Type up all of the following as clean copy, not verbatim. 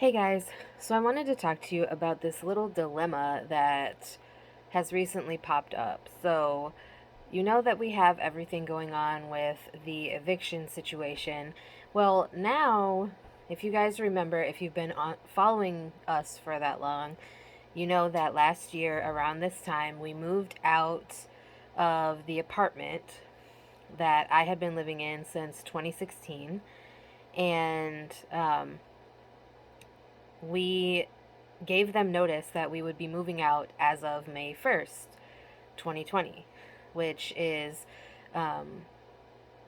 Hey guys, so I wanted to talk to you about this little dilemma that has recently popped up. So, you know that we have everything going on with the eviction situation. Well, now, if you guys remember, if you've been following us for that long, you know that last year around this time we moved out of the apartment that I had been living in since 2016. And we gave them notice that we would be moving out as of May 1st, 2020, which is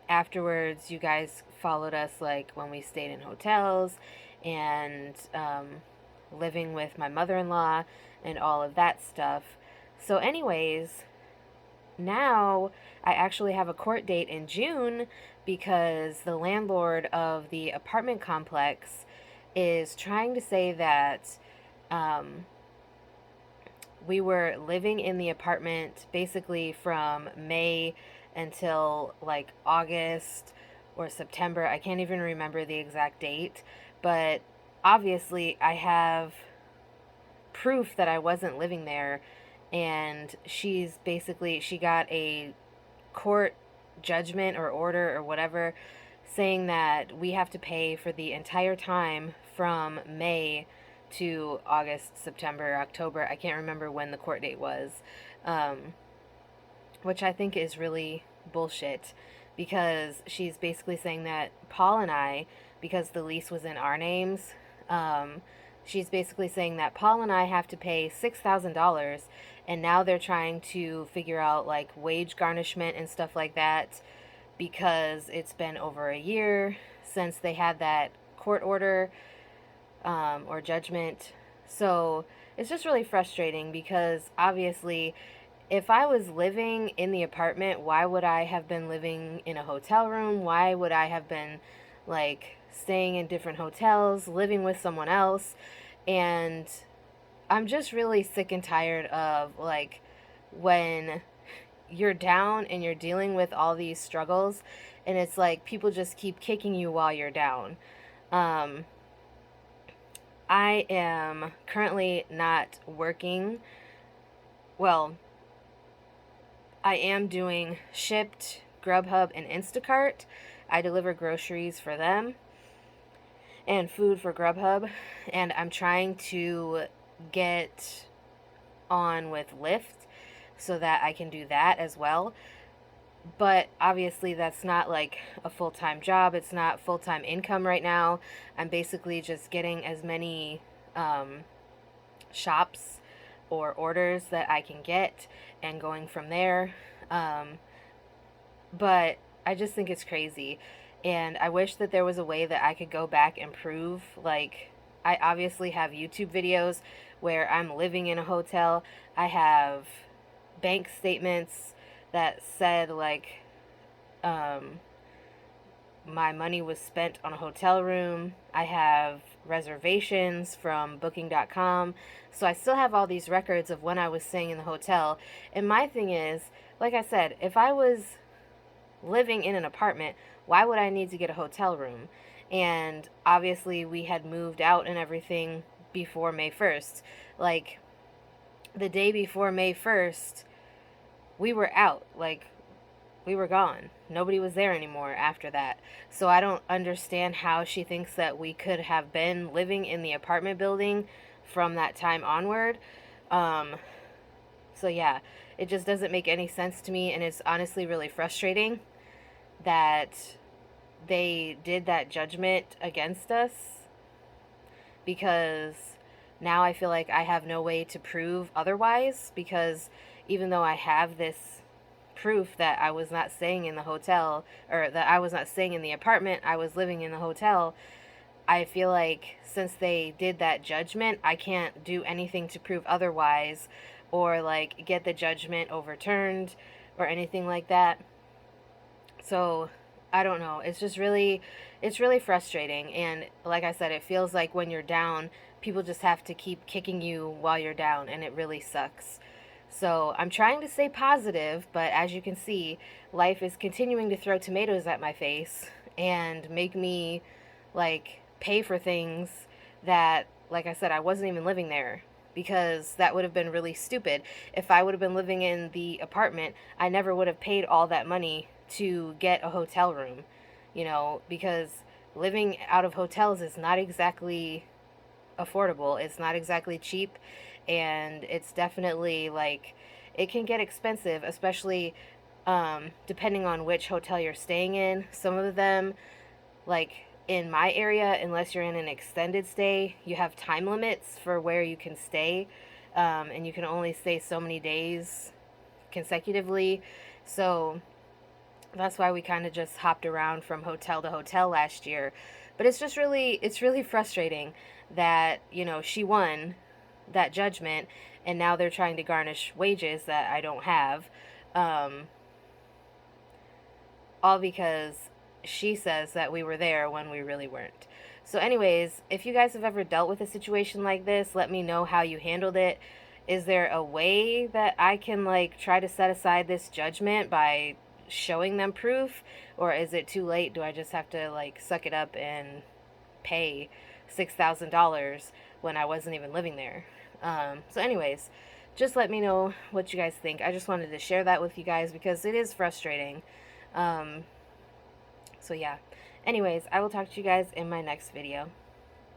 afterwards, you guys followed us like when we stayed in hotels and living with my mother in law and all of that stuff. So, anyways, now I actually have a court date in June because the landlord of the apartment complex is trying to say that um, we were living in the apartment basically from May until like August or September. I can't even remember the exact date, but obviously I have proof that I wasn't living there. And she got a court judgment or order or whatever saying that we have to pay for the entire time from May to August, September, October. I can't remember when the court date was, um, which I think is really bullshit because she's basically saying that Paul and I, because the lease was in our names, she's basically saying that Paul and I have to pay $6,000, and now they're trying to figure out like wage garnishment and stuff like that because it's been over a year since they had that court order or judgment. So it's just really frustrating because obviously, if I was living in the apartment, why would I have been living in a hotel room? Why would I have been like staying in different hotels, living with someone else? And I'm just really sick and tired of like when you're down and you're dealing with all these struggles and it's like people just keep kicking you while you're down. Um, I am currently not working. Well, I am doing Shipped, Grubhub, and Instacart. I deliver groceries for them and food for Grubhub, and I'm trying to get on with Lyft so that I can do that as well. But obviously, that's not like a full time job, it's not full time income right now. I'm basically just getting as many um, shops or orders that I can get and going from there. Um, but I just think it's crazy. And I wish that there was a way that I could go back and prove, like, I obviously have YouTube videos where I'm living in a hotel. I have bank statements that said, like, um, my money was spent on a hotel room. I have reservations from booking.com. So I still have all these records of when I was staying in the hotel. And my thing is, like I said, if I was living in an apartment, why would I need to get a hotel room? And obviously, we had moved out and everything before May 1st. Like, the day before May 1st, we were out. Like, we were gone. Nobody was there anymore after that. So I don't understand how she thinks that we could have been living in the apartment building from that time onward. Um, so yeah, it just doesn't make any sense to me, and it's honestly really frustrating that they did that judgment against us because now I feel like I have no way to prove otherwise because even though I have this proof that I was not staying in the hotel or that I was not staying in the apartment, I was living in the hotel, I feel like since they did that judgment, I can't do anything to prove otherwise or like get the judgment overturned or anything like that. So I don't know. It's really frustrating. And like I said, it feels like when you're down, people just have to keep kicking you while you're down, and it really sucks. So I'm trying to stay positive, but as you can see, life is continuing to throw tomatoes at my face and make me like pay for things that, like I said, I wasn't even living there, because that would have been really stupid. If I would have been living in the apartment, I never would have paid all that money to get a hotel room, because living out of hotels is not exactly affordable. It's not exactly cheap, and it's definitely like it can get expensive, especially depending on which hotel you're staying in. Some of them, like in my area, unless you're in an extended stay, you have time limits for where you can stay, and you can only stay so many days consecutively. So that's why we kind of just hopped around from hotel to hotel last year. But it's really frustrating that, she won that judgment, and now they're trying to garnish wages that I don't have. Um, all because she says that we were there when we really weren't. So, anyways, if you guys have ever dealt with a situation like this, let me know how you handled it. Is there a way that I can, like, try to set aside this judgment by showing them proof? Or is it too late? Do I just have to, like, suck it up and pay $6,000 when I wasn't even living there? So, anyways, just let me know what you guys think. I just wanted to share that with you guys because it is frustrating. Um, so yeah. Anyways, I will talk to you guys in my next video.